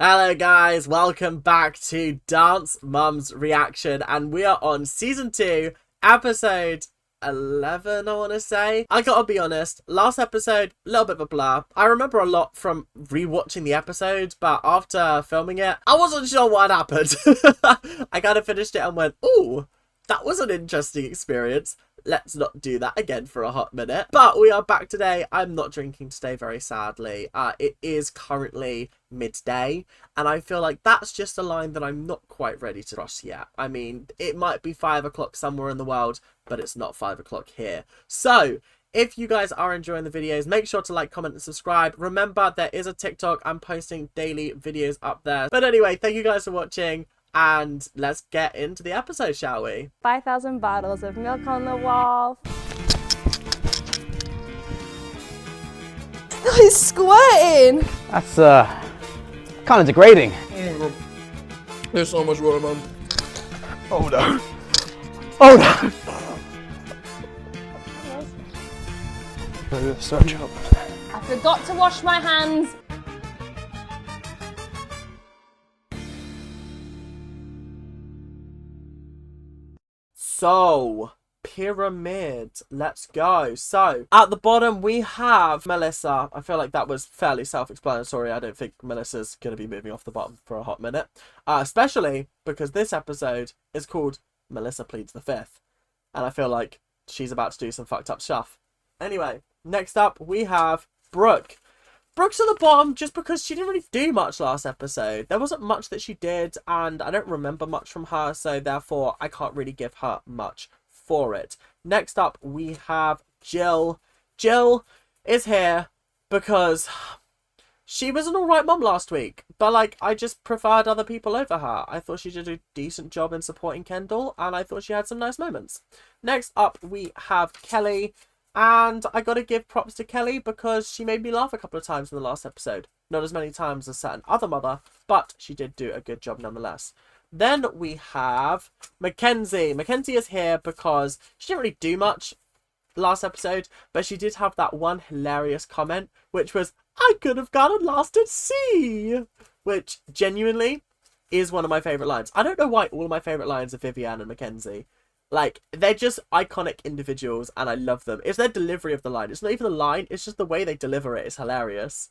Hello guys, welcome back to Dance Mum's Reaction, and we are on Season 2, Episode 11, I want to say. I gotta be honest, last episode, a little bit of a blur. I remember a lot from rewatching the episode, but after filming it, I wasn't sure what had happened. I kind of finished it and went, ooh, that was an interesting experience. Let's not do that again for a hot minute. But we are back today. I'm not drinking today, very sadly. It is currently midday, and I feel like that's just a line that I'm not quite ready to cross yet. I mean, it might be 5 o'clock somewhere in the world, but it's not 5 o'clock here. So if you guys are enjoying the videos, make sure to like, comment, and subscribe. Remember, there is a TikTok. I'm posting daily videos up there. But anyway, thank you guys for watching. And let's get into the episode, shall we? 5,000 bottles of milk on the wall. He's squirting! That's kind of degrading. There's so much water, Mom. Oh no. Oh no. Search up. I forgot to wash my hands. So, pyramid, let's go. So, at the bottom we have Melissa. I feel like that was fairly self-explanatory. I don't think Melissa's going to be moving off the bottom for a hot minute. Especially because this episode is called Melissa Pleads the Fifth. And I feel like she's about to do some fucked up stuff. Anyway, next up we have Brooke. Brooke's at the bottom just because she didn't really do much last episode. There wasn't much that she did, and I don't remember much from her, so therefore I can't really give her much for it. Next up, we have Jill. Jill is here because she was an alright mum last week, but like, I just preferred other people over her. I thought she did a decent job in supporting Kendall, and I thought she had some nice moments. Next up, we have Kelly. And I gotta give props to Kelly because she made me laugh a couple of times in the last episode. Not as many times as certain other mother, but she did do a good job nonetheless. Then we have Mackenzie. Mackenzie is here because she didn't really do much last episode, but she did have that one hilarious comment, which was, I could have gotten lost at sea! Which genuinely is one of my favourite lines. I don't know why all of my favourite lines are Vivienne and Mackenzie. Like, they're just iconic individuals, and I love them. It's their delivery of the line. It's not even the line, it's just the way they deliver it is hilarious.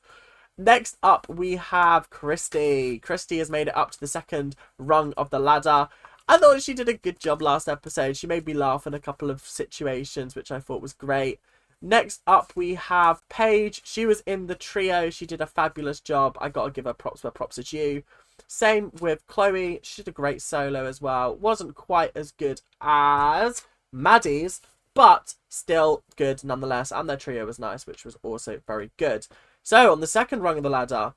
Next up, we have Christy. Christy has made it up to the second rung of the ladder. I thought she did a good job last episode. She made me laugh in a couple of situations, which I thought was great. Next up, we have Paige. She was in the trio. She did a fabulous job. I gotta give her props where props is due. Same with Chloe. She did a great solo as well. Wasn't quite as good as Maddie's, but still good nonetheless. And their trio was nice, which was also very good. So, on the second rung of the ladder,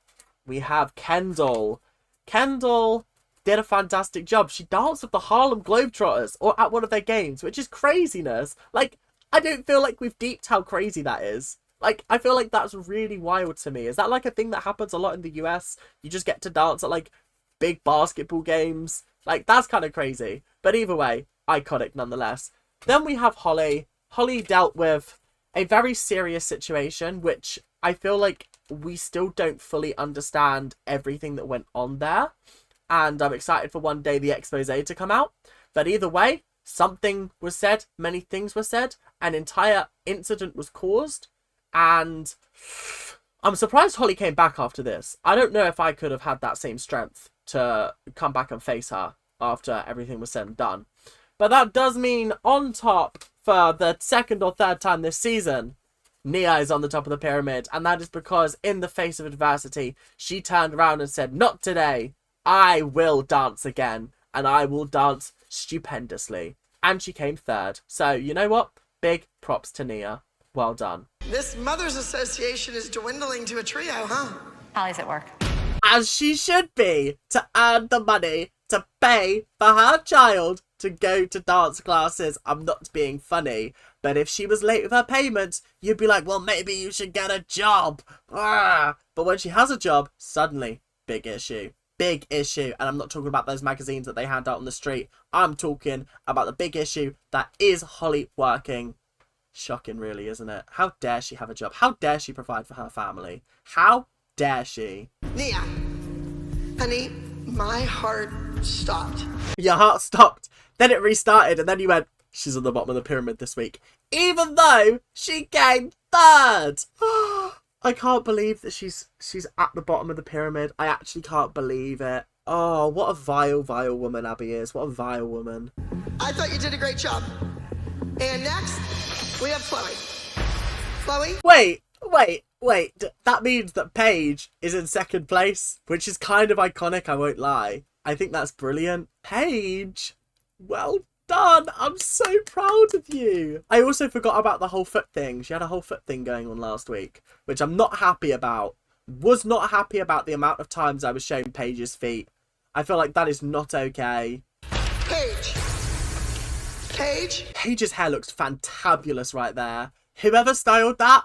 we have Kendall. Kendall did a fantastic job. She danced with the Harlem Globetrotters or at one of their games, which is craziness. Like, I don't feel like we've deeped how crazy that is. Like, I feel like that's really wild to me. Is that like a thing that happens a lot in the US? You just get to dance at like big basketball games? Like, that's kind of crazy. But either way, iconic nonetheless. Then we have Holly. Holly dealt with a very serious situation, which I feel like we still don't fully understand everything that went on there. And I'm excited for one day the expose to come out. But either way, something was said, many things were said, an entire incident was caused. And I'm surprised Holly came back after this. I don't know if I could have had that same strength to come back and face her after everything was said and done. But that does mean on top for the second or third time this season, Nia is on the top of the pyramid. And that is because in the face of adversity, she turned around and said, not today. I will dance again. And I will dance stupendously. And she came third. So you know what? Big props to Nia. Well done. This Mothers Association is dwindling to a trio, huh? Holly's at work. As she should be, to earn the money to pay for her child to go to dance classes. I'm not being funny, but if she was late with her payments, you'd be like, well, maybe you should get a job. But when she has a job, suddenly, big issue. Big issue. And I'm not talking about those magazines that they hand out on the street. I'm talking about the big issue that is Holly working. Shocking, really, isn't it? How dare she have a job? How dare she provide for her family? How dare she? Nia, Honey, my heart stopped. Your heart stopped, then it restarted, and then you went, she's on the bottom of the pyramid this week. Even though she came third. I can't believe that she's at the bottom of the pyramid. I actually can't believe it. Oh, what a vile, vile woman Abby is. What a vile woman. I thought you did a great job. And next, we have Chloe. Chloe? Wait. That means that Paige is in second place, which is kind of iconic, I won't lie. I think that's brilliant. Paige, well done. I'm so proud of you. I also forgot about the whole foot thing. She had a whole foot thing going on last week, which I'm not happy about. Was not happy about the amount of times I was showing Paige's feet. I feel like that is not okay. Paige. Paige? Paige's hair looks fantabulous right there. Whoever styled that,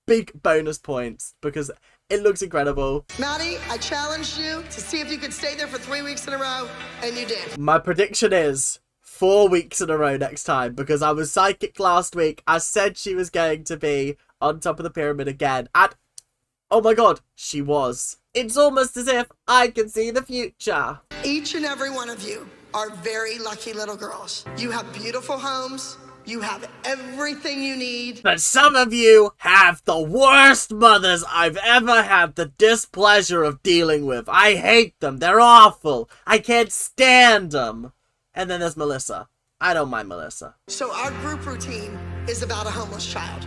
big bonus points, because it looks incredible. Maddie, I challenged you to see if you could stay there for 3 weeks in a row, and you did. My prediction is 4 weeks in a row next time, because I was psychic last week. I said she was going to be on top of the pyramid again, and oh my god, she was. It's almost as if I can see the future. Each and every one of you are very lucky little girls. You have beautiful homes. You have everything you need. But some of you have the worst mothers I've ever had the displeasure of dealing with. I hate them. They're awful. I can't stand them. And then there's Melissa. I don't mind Melissa. So our group routine is about a homeless child.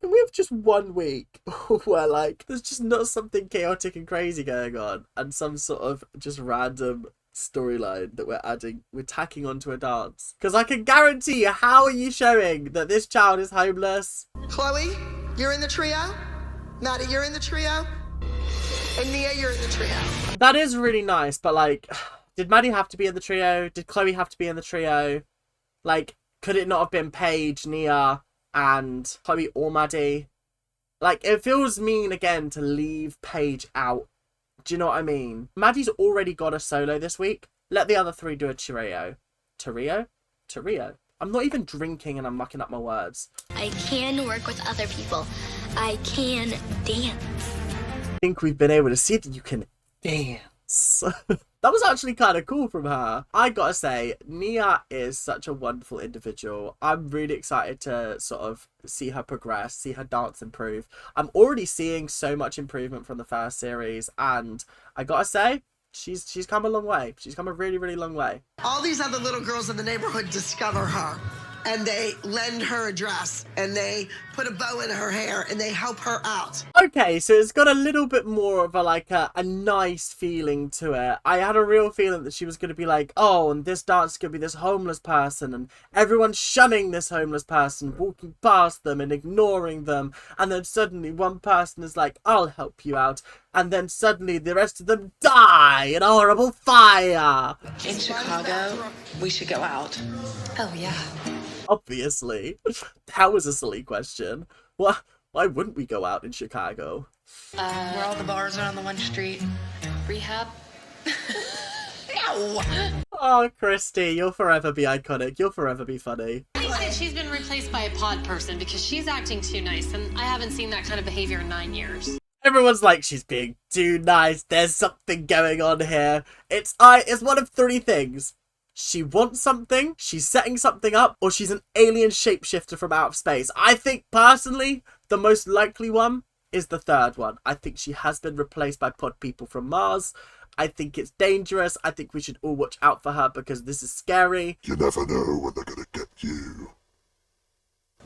And we have just 1 week where, like, there's just not something chaotic and crazy going on, and some sort of just random storyline that we're tacking onto a dance. Because I can guarantee you, how are you showing that this child is homeless? Chloe, you're in the trio. Maddie, you're in the trio. And Nia, you're in the trio. That is really nice, but, like, did Maddie have to be in the trio? Did Chloe have to be in the trio? Like, could it not have been Paige, Nia, and Chloe or Maddie? Like, it feels mean again to leave Paige out. Do you know what I mean? Maddie's already got a solo this week. Let the other 3 do a trio. Trio? I'm not even drinking and I'm mucking up my words. I can work with other people. I can dance. I think we've been able to see that you can dance. That was actually kind of cool from her. I gotta say, Nia is such a wonderful individual. I'm really excited to sort of see her progress, see her dance improve. I'm already seeing so much improvement from the first series, and I gotta say, she's come a long way. She's come a really, really long way. All these other little girls in the neighborhood discover her. And they lend her a dress, and they put a bow in her hair, and they help her out. Okay, so it's got a little bit more of a nice feeling to it. I had a real feeling that she was going to be like, oh, and this dance is going to be this homeless person, and everyone's shunning this homeless person, walking past them and ignoring them, and then suddenly one person is like, I'll help you out, and then suddenly the rest of them die in a horrible fire. In Chicago, we should go out. Oh, yeah. Obviously. That was a silly question. Why wouldn't we go out in Chicago? Where all the bars are on the one street. Rehab? No! Oh, Christy, you'll forever be iconic. You'll forever be funny. I think that she's been replaced by a pod person because she's acting too nice, and I haven't seen that kind of behavior in 9 years. Everyone's like, she's being too nice. There's something going on here. It's one of 3 things. She wants something, she's setting something up, or she's an alien shapeshifter from out of space. I think, personally, the most likely one is the third one. I think she has been replaced by pod people from Mars. I think it's dangerous. I think we should all watch out for her because this is scary. You never know when they're gonna get you.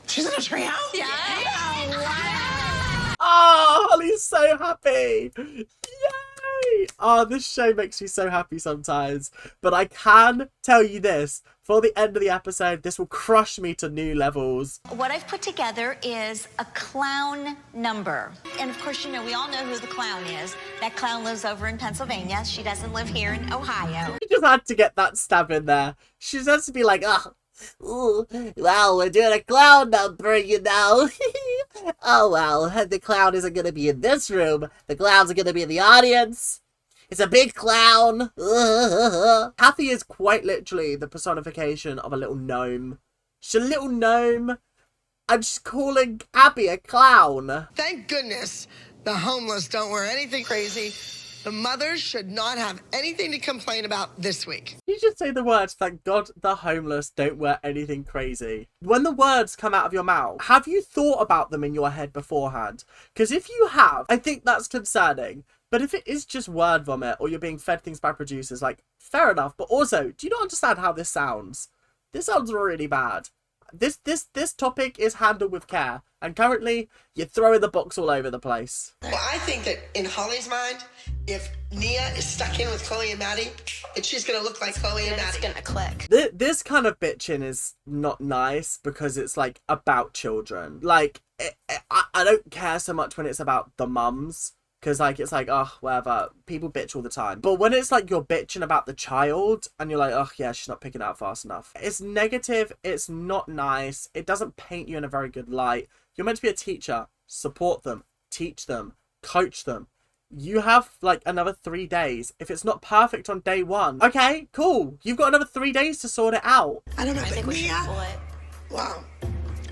She's in a trio? Yeah! Oh, Holly's so happy. Yay! Oh, this show makes me so happy sometimes. But I can tell you this, for the end of the episode, this will crush me to new levels. What I've put together is a clown number. And of course, you know, we all know who the clown is. That clown lives over in Pennsylvania. She doesn't live here in Ohio. You just had to get that stab in there. She has to be like, oh, ooh, well, we're doing a clown number, you know. Oh, well, the clown isn't going to be in this room. The clowns are going to be in the audience. It's a big clown. Kathy is quite literally the personification of a little gnome. She's a little gnome, and she's calling Abby a clown. Thank goodness the homeless don't wear anything crazy The mothers should not have anything to complain about this week. You just say the words, thank God the homeless don't wear anything crazy. When the words come out of your mouth, have you thought about them in your head beforehand? Because if you have, I think that's concerning. But if it is just word vomit or you're being fed things by producers, like, fair enough. But also, do you not understand how this sounds? This sounds really bad. This topic is handled with care. And currently, you're throwing the box all over the place. Well, I think that in Holly's mind, if Nia is stuck in with Chloe and Maddie, she's going to look like Chloe and Maddie. It's gonna click. This kind of bitching is not nice because it's, like, about children. Like, I don't care so much when it's about the mums. Because, like, it's like, oh, whatever. People bitch all the time. But when it's like you're bitching about the child and you're like, oh, yeah, she's not picking it up fast enough. It's negative. It's not nice. It doesn't paint you in a very good light. You're meant to be a teacher. Support them. Teach them. Coach them. You have, like, another 3 days. If it's not perfect on day one, okay, cool. You've got another 3 days to sort it out. I don't know, I think but we should Nia, pull it. wow.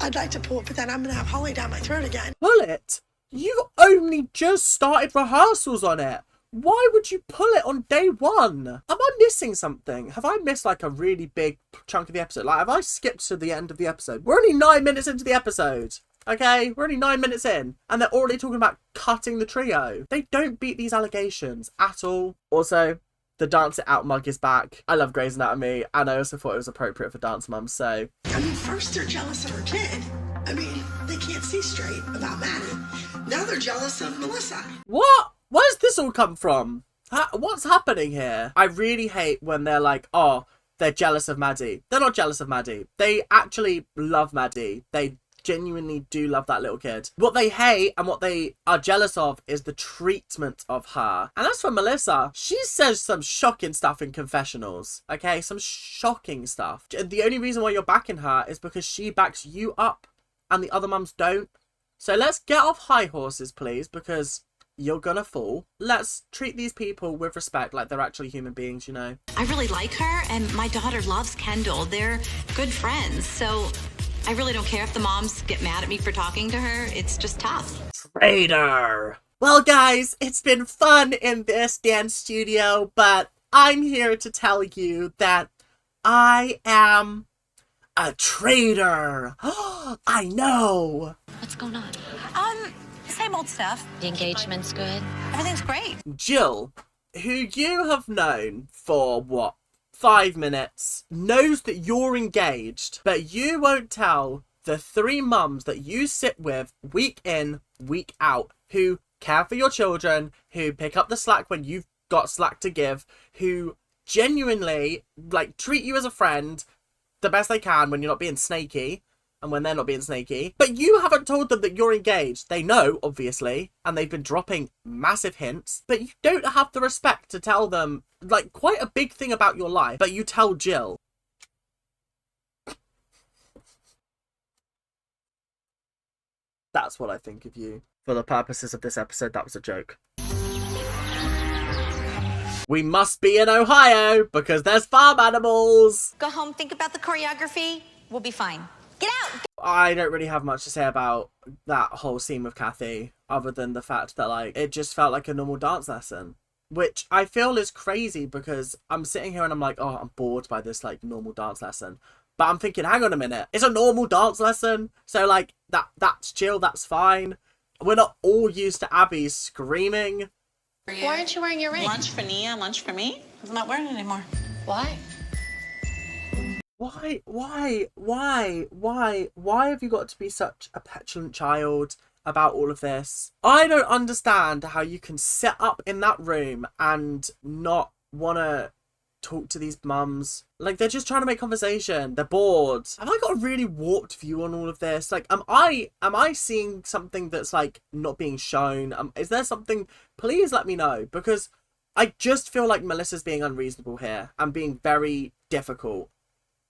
I'd like to pull it, but then I'm going to have Holly down my throat again. Pull it? You've only just started rehearsals on it. Why would you pull it on day one? Am I missing something? Have I missed like a really big chunk of the episode? Like, have I skipped to the end of the episode? We're only 9 minutes into the episode. Okay, we're only 9 minutes in. And they're already talking about cutting the trio. They don't beat these allegations at all. Also, the Dance It Out mug is back. I love Grey's Anatomy. And I also thought it was appropriate for Dance Mums, so... I mean, first they're jealous of her kid. I mean, they can't see straight about Maddie. Now they're jealous of Melissa. What? Where does this all come from? What's happening here? I really hate when they're like, oh, they're jealous of Maddie. They're not jealous of Maddie. They actually love Maddie. They genuinely do love that little kid. What they hate and what they are jealous of is the treatment of her. And as for Melissa, she says some shocking stuff in confessionals. Okay, some shocking stuff. The only reason why you're backing her is because she backs you up and the other mums don't. So let's get off high horses, please, because you're gonna fall. Let's treat these people with respect, like they're actually human beings, you know. I really like her, and my daughter loves Kendall. They're good friends, so I really don't care if the moms get mad at me for talking to her. It's just tough. Traitor! Well, guys, it's been fun in this dance studio, but I'm here to tell you that I am a traitor. I know. What's going on? Same old stuff. The engagement's good. Everything's great. Jill, who you have known for, what, 5 minutes, knows that you're engaged, but you won't tell the 3 mums that you sit with week in, week out, who care for your children, who pick up the slack when you've got slack to give, who genuinely, like, treat you as a friend the best they can when you're not being snaky and when they're not being snaky. But you haven't told them that you're engaged. They know, obviously, and they've been dropping massive hints, but you don't have the respect to tell them, like, quite a big thing about your life, but you tell Jill. That's what I think of you. For the purposes of this episode, that was a joke. We must be in Ohio because there's farm animals. Go home, think about the choreography. We'll be fine. Get out! I don't really have much to say about that whole scene with Kathy, other than the fact that, like, it just felt like a normal dance lesson. Which I feel is crazy because I'm sitting here and I'm like, oh, I'm bored by this, like, normal dance lesson. But I'm thinking, hang on a minute, it's a normal dance lesson. So, like, that's chill, that's fine. We're not all used to Abby screaming. Why aren't you wearing your ring? Lunch for Nia, lunch for me? I'm not wearing it anymore. Why? Why have you got to be such a petulant child about all of this? I don't understand how you can sit up in that room and not want to talk to these mums. Like, they're just trying to make conversation. They're bored. Have I got a really warped view on all of this? Like, am I seeing something that's, like, not being shown? Is there something? Please let me know, because I just feel like Melissa's being unreasonable here and being very difficult.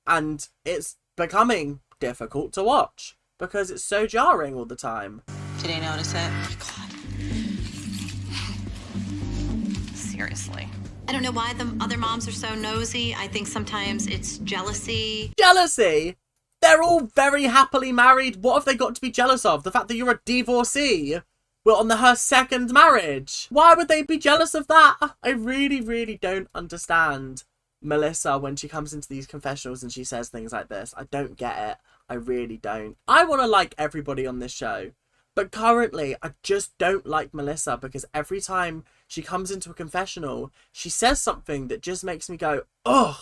And it's becoming difficult to watch because it's so jarring all the time. Did they notice it? Oh my God. Seriously. I don't know why the other moms are so nosy. I think sometimes it's jealousy. Jealousy? They're all very happily married. What have they got to be jealous of? The fact that you're a divorcee? were on her second marriage. Why would they be jealous of that? I really, really don't understand Melissa when she comes into these confessionals and she says things like this. I don't get it. I really don't. I want to like everybody on this show, but currently I just don't like Melissa because every time she comes into a confessional, she says something that just makes me go, ugh,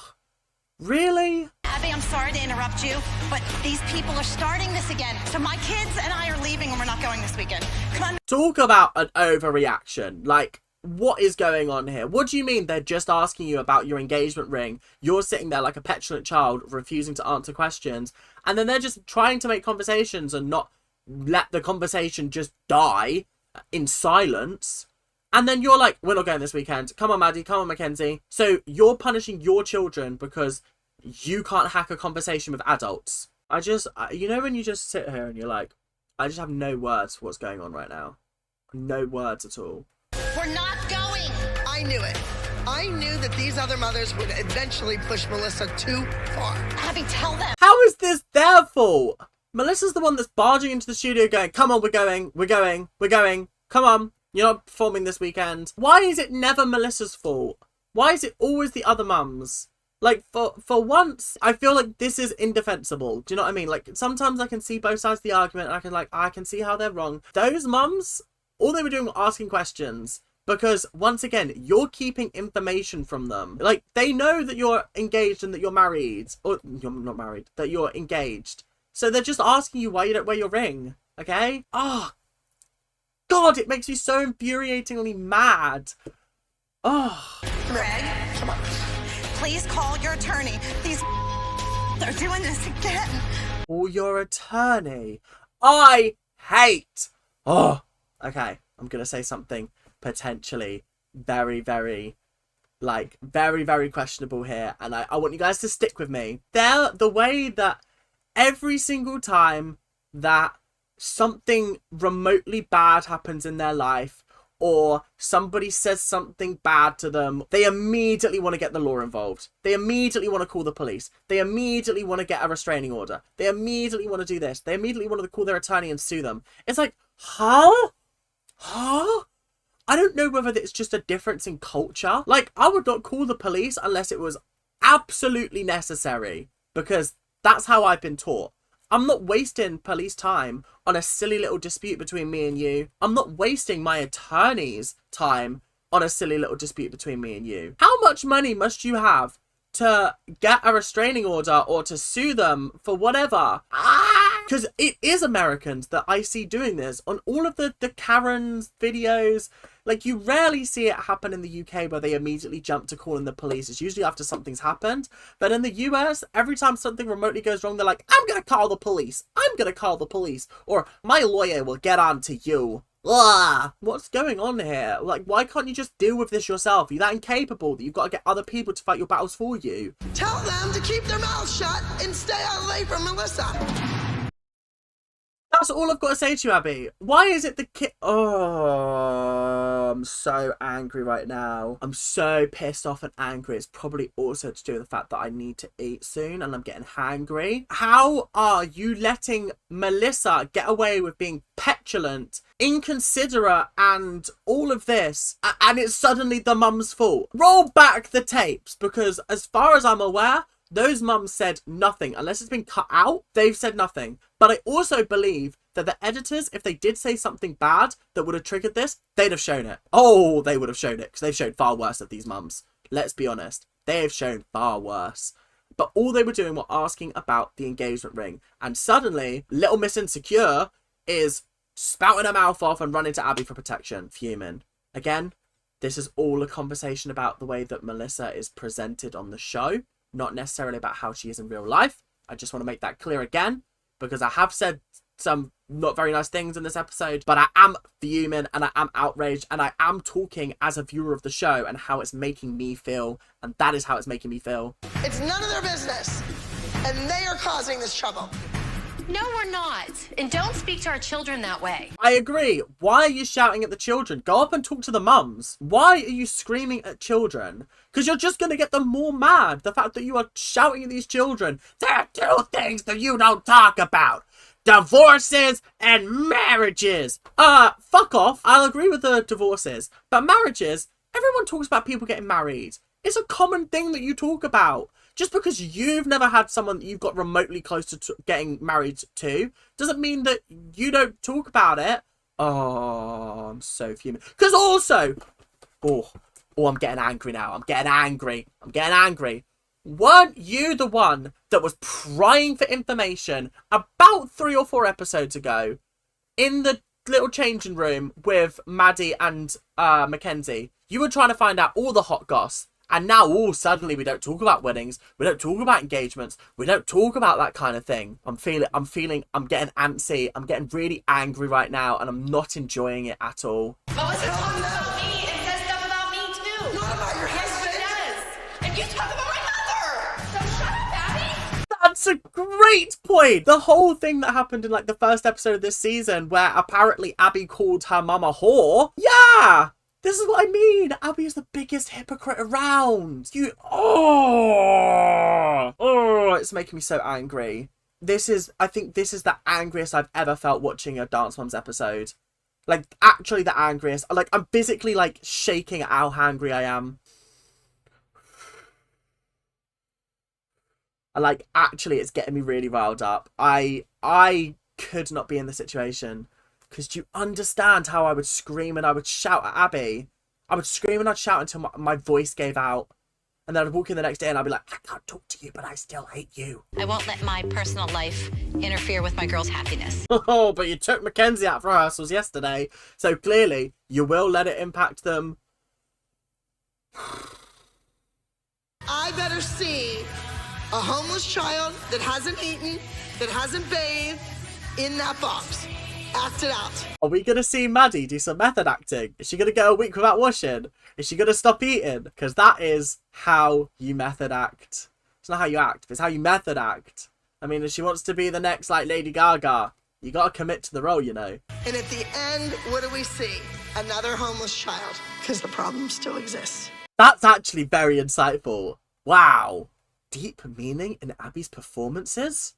really? Abby, I'm sorry to interrupt you, but these people are starting this again. So my kids and I are leaving and we're not going this weekend. Come on. Talk about an overreaction. Like, what is going on here? What do you mean they're just asking you about your engagement ring? You're sitting there like a petulant child, refusing to answer questions. And then they're just trying to make conversations and not let the conversation just die in silence. And then you're like, we're not going this weekend. Come on, Maddie. Come on, Mackenzie. So you're punishing your children because you can't hack a conversation with adults. You know when you just sit here and you're like, I just have no words for what's going on right now. No words at all. We're not going. I knew it. I knew that these other mothers would eventually push Melissa too far. Abby, tell them. How is this their fault? Melissa's the one that's barging into the studio going, come on, we're going. Come on. You're not performing this weekend. Why is it never Melissa's fault? Why is it always the other mums? Like, for once, I feel like this is indefensible. Do you know what I mean? Like, sometimes I can see both sides of the argument and I can see how they're wrong. Those mums, all they were doing was asking questions. Because, once again, you're keeping information from them. Like, they know that you're engaged and that you're married. Or, you're not married. That you're engaged. So they're just asking you why you don't wear your ring. Okay? Oh, God, it makes me so infuriatingly mad. Oh. Greg, come on. Please call your attorney. These they're doing this again. Or your attorney. I hate. Oh. Okay, I'm going to say something potentially very, very questionable here. And I want you guys to stick with me. The way that every single time that something remotely bad happens in their life or somebody says something bad to them, they immediately want to get the law involved. They immediately want to call the police. They immediately want to get a restraining order. They immediately want to do this. They immediately want to call their attorney and sue them. It's like, huh? I don't know whether it's just a difference in culture. Like, I would not call the police unless it was absolutely necessary, because that's how I've been taught. I'm not wasting police time on a silly little dispute between me and you. I'm not wasting my attorney's time on a silly little dispute between me and you. How much money must you have to get a restraining order or to sue them for whatever? Because it is Americans that I see doing this on all of the Karen's videos. Like, you rarely see it happen in the UK where they immediately jump to calling the police. It's usually after something's happened. But in the US, every time something remotely goes wrong, they're like, I'm going to call the police. I'm going to call the police. Or, my lawyer will get on to you. Ugh. What's going on here? Like, why can't you just deal with this yourself? Are you that incapable that you've got to get other people to fight your battles for you? Tell them to keep their mouths shut and stay out of the way from Melissa. That's all I've got to say to you, Abby. Why is it the kid? Oh, I'm so angry right now. I'm so pissed off and angry. It's probably also to do with the fact that I need to eat soon and I'm getting hangry. How are you letting Melissa get away with being petulant, inconsiderate, and all of this, and it's suddenly the mum's fault? Roll back the tapes, because as far as I'm aware, those mums said nothing. Unless it's been cut out, they've said nothing. But I also believe that the editors, if they did say something bad that would have triggered this, they'd have shown it. Oh, they would have shown it, because they've shown far worse of these mums. Let's be honest. They have shown far worse. But all they were doing were asking about the engagement ring. And suddenly, little Miss Insecure is spouting her mouth off and running to Abby for protection. Fuming. Again, this is all a conversation about the way that Melissa is presented on the show. Not necessarily about how she is in real life. I just want to make that clear again, because I have said some not very nice things in this episode, but I am fuming and I am outraged and I am talking as a viewer of the show and how it's making me feel, and that is how it's making me feel. It's none of their business, and they are causing this trouble. No, we're not. And don't speak to our children that way. I agree. Why are you shouting at the children? Go up and talk to the mums. Why are you screaming at children? Because you're just going to get them more mad. The fact that you are shouting at these children. There are two things that you don't talk about. Divorces and marriages. Fuck off. I'll agree with the divorces. But marriages, everyone talks about people getting married. It's a common thing that you talk about. Just because you've never had someone that you've got remotely close to getting married to, doesn't mean that you don't talk about it. Oh, I'm so fuming. Because also, I'm getting angry now. I'm getting angry. Weren't you the one that was prying for information about 3 or 4 episodes ago in the little changing room with Maddie and Mackenzie? You were trying to find out all the hot goss. And now, suddenly we don't talk about weddings. We don't talk about engagements. We don't talk about that kind of thing. I'm getting antsy. I'm getting really angry right now, and I'm not enjoying it at all. Melissa talks about me and says stuff about me too. Not about your husband. Yes, and you talk about my mother. So shut up, Abby. That's a great point. The whole thing that happened in like the first episode of this season, where apparently Abby called her mum a whore. Yeah. This is what I mean. Abby is the biggest hypocrite around. It's making me so angry. I think this is the angriest I've ever felt watching a Dance Moms episode. Like, actually the angriest. Like, I'm physically, like, shaking at how angry I am. Like, actually, it's getting me really riled up. I could not be in the situation. Because do you understand how I would scream and I would shout at Abby? I would scream and I'd shout until my voice gave out. And then I'd walk in the next day and I'd be like, I can't talk to you, but I still hate you. I won't let my personal life interfere with my girls' happiness. Oh, but you took Mackenzie out for rehearsals yesterday. So clearly, you will let it impact them. I better see a homeless child that hasn't eaten, that hasn't bathed in that box. Act it out. Are we going to see Maddie do some method acting? Is she going to go a week without washing? Is she going to stop eating? Because that is how you method act. It's not how you act, it's how you method act. I mean, if she wants to be the next, like, Lady Gaga, you got to commit to the role, you know. And at the end, what do we see? Another homeless child. Because the problem still exists. That's actually very insightful. Wow. Deep meaning in Abby's performances?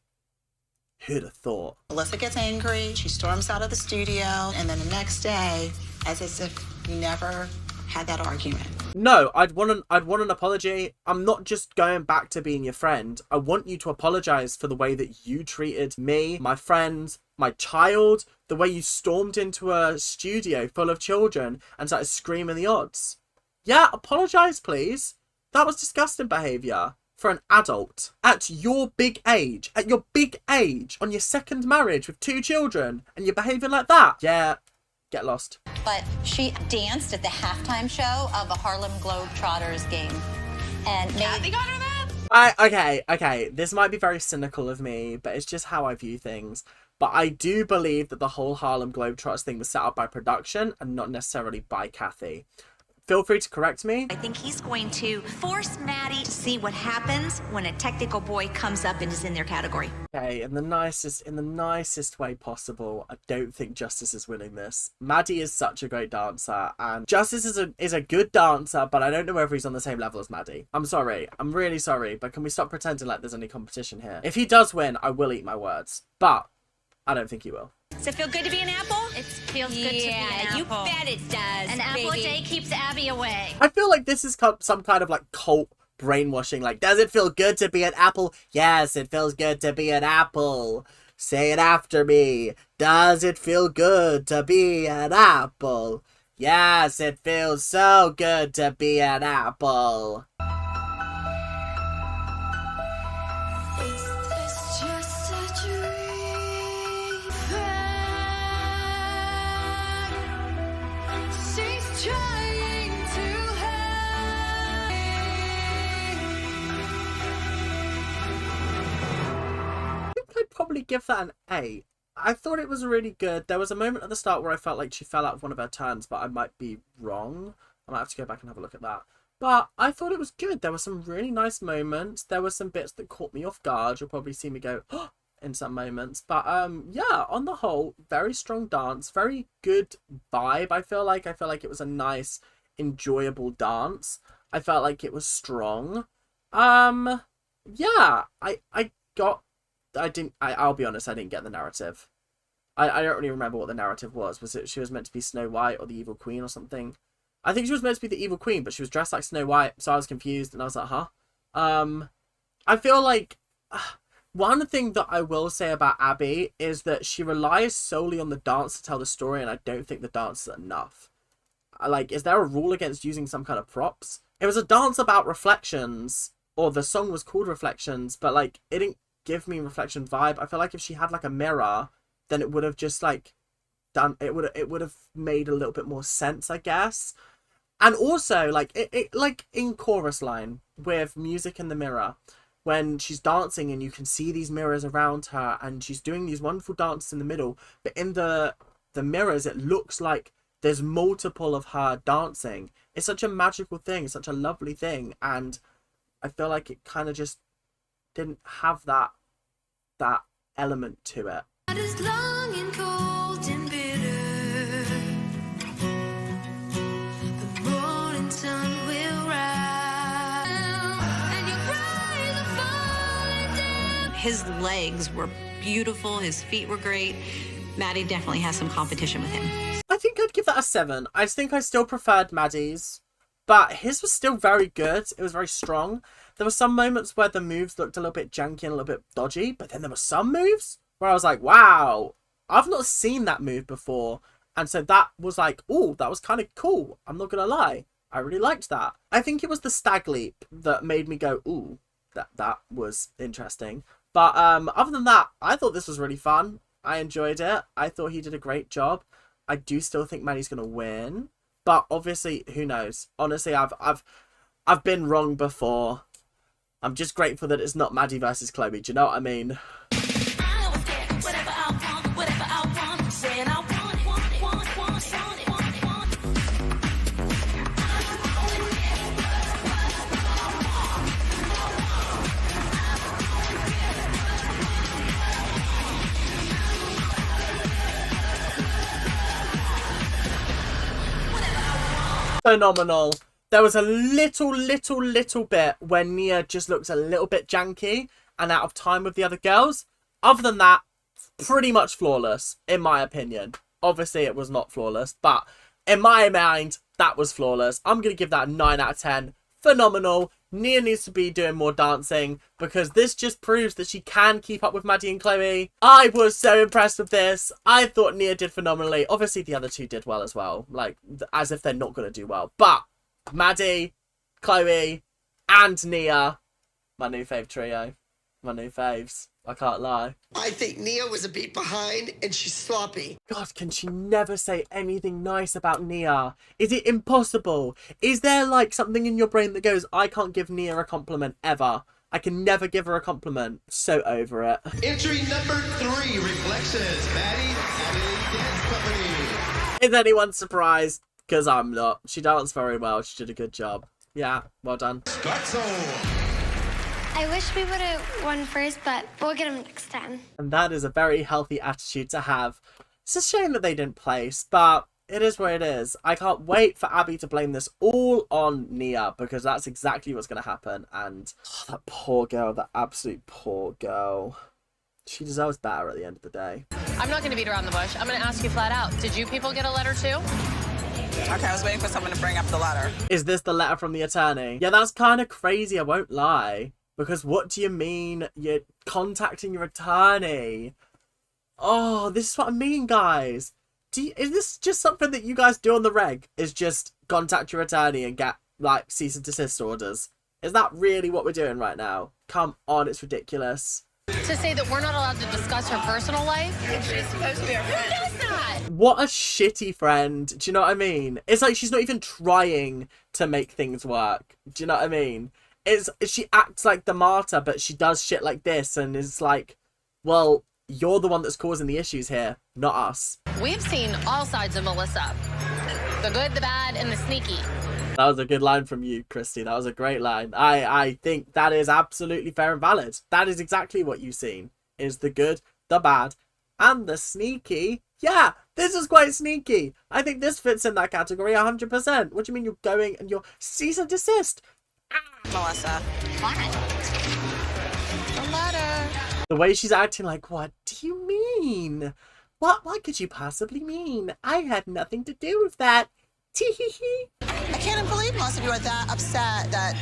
Who'd have thought? Melissa gets angry. She storms out of the studio. And then the next day, as if we never had that argument. No, I'd want an apology. I'm not just going back to being your friend. I want you to apologize for the way that you treated me, my friends, my child, the way you stormed into a studio full of children and started screaming the odds. Yeah, apologize, please. That was disgusting behavior for an adult at your big age, on your second marriage with 2 children, and you're behaving like that. Yeah, get lost. But she danced at the halftime show of a Harlem Globetrotters game. And Kathy got her that? Okay, this might be very cynical of me, but it's just how I view things. But I do believe that the whole Harlem Globetrotters thing was set up by production and not necessarily by Kathy. Feel free to correct me. I think he's going to force Maddie to see what happens when a technical boy comes up and is in their category. Okay, in the nicest way possible. I don't think Justice is winning this. Maddie is such a great dancer, and Justice is a good dancer, but I don't know whether he's on the same level as Maddie. I'm sorry. I'm really sorry, but can we stop pretending like there's any competition here? If he does win, I will eat my words, but I don't think he will. Does it feel good to be an apple? It feels good to be an apple. You bet it does. An apple a day keeps Abby away. I feel like this is some kind of like cult brainwashing. Like, does it feel good to be an apple? Yes, it feels good to be an apple. Say it after me. Does it feel good to be an apple? Yes, it feels so good to be an apple. I'd probably give that an A. I thought it was really good. There was a moment at the start where I felt like she fell out of one of her turns, but I might be wrong. I might have to go back and have a look at that. But I thought it was good. There were some really nice moments. There were some bits that caught me off guard. You'll probably see me go, oh, in some moments. But yeah, on the whole, very strong dance. Very good vibe, I feel like. I feel like it was a nice, enjoyable dance. I felt like it was strong. Yeah, I got I'll be honest, I didn't get the narrative. I don't really remember what the narrative was. Was it she was meant to be Snow White or the Evil Queen or something? I think she was meant to be the Evil Queen, but she was dressed like Snow White, so I was confused and I was like, huh? I feel like one thing that I will say about Abby is that she relies solely on the dance to tell the story, and I don't think the dance is enough. Like, is there a rule against using some kind of props? It was a dance about reflections, or the song was called Reflections, but like it didn't give me reflection vibe. I feel like if she had like a mirror, then it would have just like done it would have made a little bit more sense, I guess. And also like it like in chorus line with music in the mirror, when she's dancing and you can see these mirrors around her and she's doing these wonderful dances in the middle, but in the mirrors it looks like there's multiple of her dancing. It's such a magical thing, such a lovely thing, and I feel like it kind of just didn't have that element to it. His legs were beautiful, his feet were great. Maddie definitely has some competition with him. I think I'd give that a 7. I think I still preferred Maddie's, but his was still very good. It was very strong. There were some moments where the moves looked a little bit janky and a little bit dodgy, but then there were some moves where I was like, wow, I've not seen that move before. And so that was like, oh, that was kind of cool. I'm not gonna lie. I really liked that. I think it was the stag leap that made me go, ooh, that was interesting. But other than that, I thought this was really fun. I enjoyed it. I thought he did a great job. I do still think Maddie's gonna win, but obviously, who knows? Honestly, I've been wrong before. I'm just grateful that it's not Maddie versus Chloe. Do you know what I mean? Phenomenal. There was a little bit where Nia just looks a little bit janky and out of time with the other girls. Other than that, pretty much flawless, in my opinion. Obviously, it was not flawless, but in my mind, that was flawless. I'm going to give that a 9 out of 10. Phenomenal. Nia needs to be doing more dancing because this just proves that she can keep up with Maddie and Chloe. I was so impressed with this. I thought Nia did phenomenally. Obviously, the other two did well as well. Like, as if they're not going to do well. But Maddie, Chloe, and Nia, my new fave trio. My new faves. I can't lie. I think Nia was a beat behind and she's sloppy. God, can she never say anything nice about Nia? Is it impossible? Is there like something in your brain that goes, I can't give Nia a compliment ever? I can never give her a compliment. So over it. Entry number 3, Reflections, Maddie Dance Company. Is anyone surprised? Because I'm not. She danced very well. She did a good job. Yeah, well done. I wish we would have won first, but we'll get them next time. And that is a very healthy attitude to have. It's a shame that they didn't place, but it is what it is. I can't wait for Abby to blame this all on Nia, because that's exactly what's going to happen. And that poor girl, that absolute poor girl. She deserves better at the end of the day. I'm not going to beat around the bush. I'm going to ask you flat out. Did you people get a letter too? Okay, I was waiting for someone to bring up the letter. Is this the letter from the attorney? Yeah, that's kind of crazy, I won't lie. Because what do you mean you're contacting your attorney? Oh, this is what I mean, guys. Is this just something that you guys do on the reg? Is just contact your attorney and get, like, cease and desist orders? Is that really what we're doing right now? Come on, it's ridiculous. To say that we're not allowed to discuss her personal life? She's supposed to be our friend. Who does that? What a shitty friend. Do you know what I mean? It's like she's not even trying to make things work. Do you know what I mean? She acts like the martyr, but she does shit like this, and is like, well, you're the one that's causing the issues here, not us. We've seen all sides of Melissa. The good, the bad, and the sneaky. That was a good line from you, Christy. That was a great line. I think that is absolutely fair and valid. That is exactly what you've seen. Is the good, the bad, and the sneaky. Yeah, this is quite sneaky. I think this fits in that category 100%. What do you mean you're going and you're cease and desist? Melissa. A letter. The way she's acting like, what do you mean? What could you possibly mean? I had nothing to do with that. Tee-hee-hee. I can't believe most of you are that upset that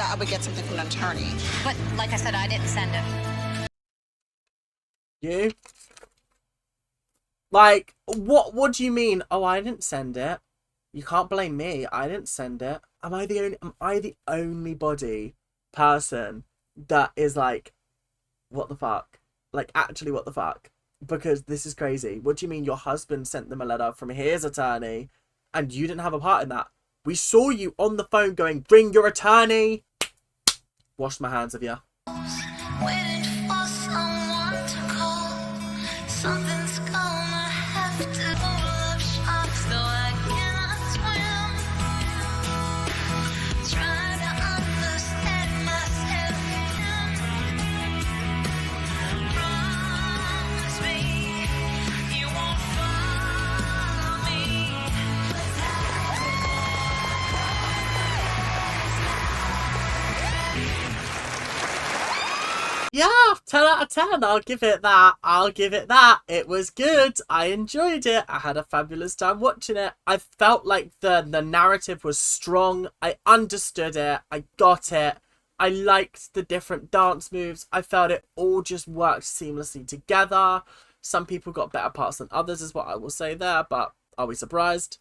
I would get something from an attorney. But like I said, I didn't send it. You? Like, what do you mean? Oh, I didn't send it. You can't blame me. I didn't send it. Am I the only person that is like, what the fuck? Like, actually, what the fuck? Because this is crazy. What do you mean your husband sent them a letter from his attorney and you didn't have a part in that? We saw you on the phone going, bring your attorney. Wash my hands of you. Waiting for someone to call. Something's gonna have to pull up shop so I cannot swim. Trying to understand myself again. Promise me you won't follow me. Yeah, 10 out of 10. I'll give it that. It was good. I enjoyed it. I had a fabulous time watching it. I felt like the narrative was strong. I understood it. I got it. I liked the different dance moves. I felt it all just worked seamlessly together. Some people got better parts than others is what I will say there, but are we surprised?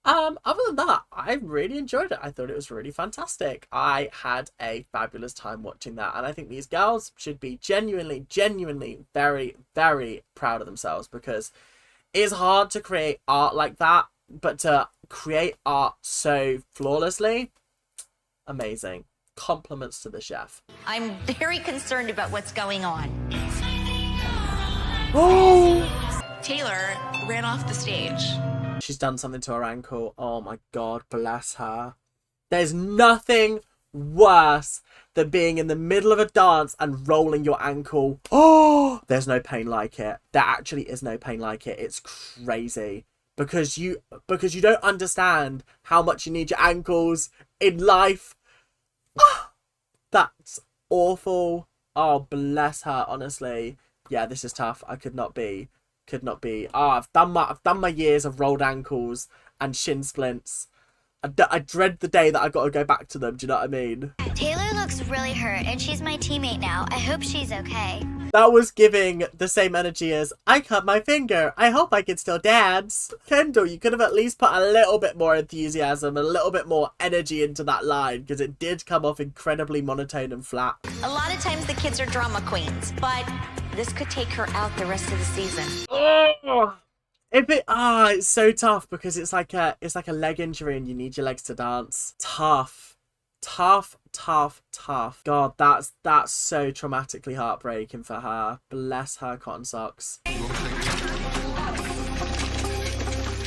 Other than that, I really enjoyed it. I thought it was really fantastic. I had a fabulous time watching that. And I think these girls should be genuinely very, very proud of themselves, because it's hard to create art like that, but to create art so flawlessly, amazing. Compliments to the chef. I'm very concerned about what's going on. Oh! Taylor ran off the stage. She's done something to her ankle. Oh my god, bless her. There's nothing worse than being in the middle of a dance and rolling your ankle. Oh, there's no pain like it. There actually is no pain like it. It's crazy. Because you don't understand how much you need your ankles in life. That's awful. Oh, bless her, honestly. Yeah, this is tough. I could not be. I've done my years of rolled ankles and shin splints. I dread the day that I got to go back to them. Do you know what I mean? Taylor looks really hurt, and she's my teammate now. I hope she's okay. That was giving the same energy as, I cut my finger. I hope I can still dance. Kendall, you could have at least put a little bit more enthusiasm, a little bit more energy into that line, because it did come off incredibly monotone and flat. A lot of times the kids are drama queens, but this could take her out the rest of the season. Oh! It's so tough, because it's like a leg injury and you need your legs to dance. Tough. God, that's so traumatically heartbreaking for her. Bless her cotton socks.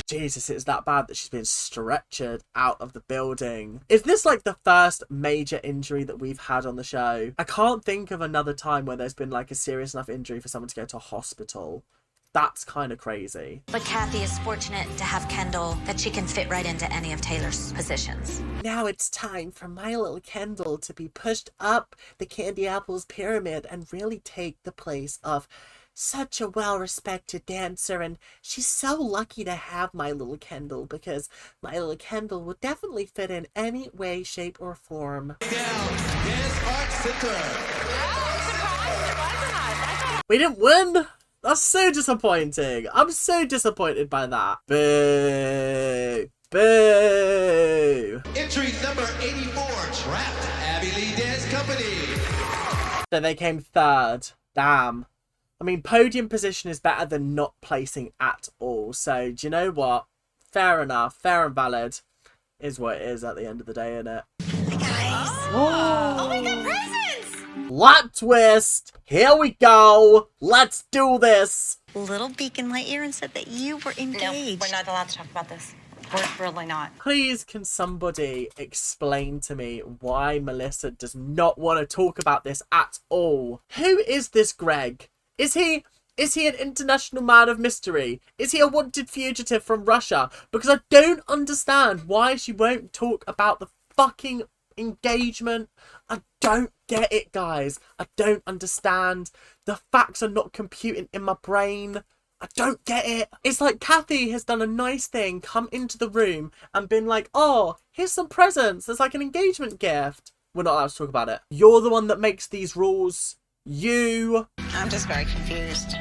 Jesus, it's that bad that she's been stretchered out of the building. Is this like the first major injury that we've had on the show? I can't think of another time where there's been like a serious enough injury for someone to go to a hospital. That's kind of crazy. But Kathy is fortunate to have Kendall, that she can fit right into any of Taylor's positions. Now it's time for my little Kendall to be pushed up the Candy Apples pyramid and really take the place of such a well-respected dancer. And she's so lucky to have my little Kendall, because my little Kendall will definitely fit in any way, shape, or form. We didn't win! That's so disappointing. I'm so disappointed by that. Boo. Boo. Entry number 84, Trapped, Abby Lee Dance Company. So they came third. Damn. I mean, podium position is better than not placing at all. So, do you know what? Fair enough. Fair and valid is what it is at the end of the day, innit? Hi, guys. Oh my God, presents! Plot twist! Here we go! Let's do this! Little Beacon Lightyear and said that you were engaged. No, we're not allowed to talk about this. We're really not. Please, can somebody explain to me why Melissa does not want to talk about this at all? Who is this Greg? Is he an international man of mystery? Is he a wanted fugitive from Russia? Because I don't understand why she won't talk about the fucking engagement. I don't get it, guys. I don't understand. The facts are not computing in my brain. I don't get it. It's like Kathy has done a nice thing, come into the room and been like, oh, here's some presents. There's like an engagement gift. We're not allowed to talk about it. You're the one that makes these rules. You. I'm just very confused.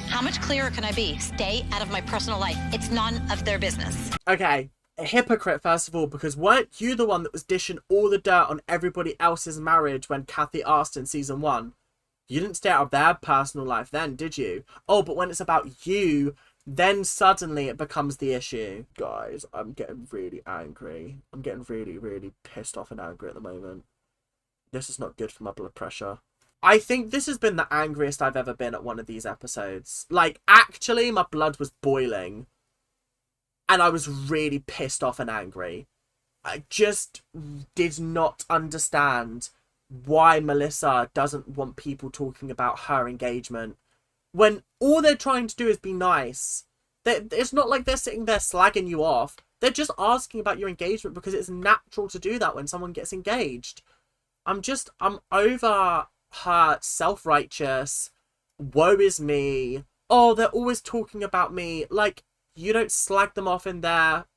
How much clearer can I be? Stay out of my personal life. It's none of their business. Okay, a hypocrite first of all, because weren't you the one that was dishing all the dirt on everybody else's marriage when Kathy asked in season 1? You didn't stay out of their personal life then, did you? Oh, but when it's about you, then suddenly it becomes the issue. Guys, I'm getting really angry. I'm getting really, really pissed off and angry at the moment. This is not good for my blood pressure. I think this has been the angriest I've ever been at one of these episodes. Like, actually, my blood was boiling. And I was really pissed off and angry. I just did not understand why Melissa doesn't want people talking about her engagement. When all they're trying to do is be nice. It's not like they're sitting there slagging you off. They're just asking about your engagement because it's natural to do that when someone gets engaged. I'm over her self-righteous, woe is me, oh, they're always talking about me. Like, you don't slag them off in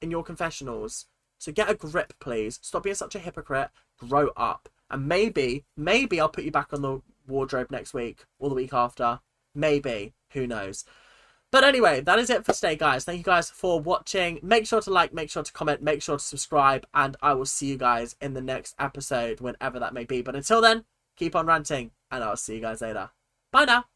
your confessionals. So get a grip, please. Stop being such a hypocrite. Grow up. And maybe I'll put you back on the wardrobe next week or the week after. Maybe. Who knows? But anyway, that is it for today, guys. Thank you guys for watching. Make sure to like, make sure to comment, make sure to subscribe, and I will see you guys in the next episode, whenever that may be. But until then, keep on ranting, and I'll see you guys later. Bye now.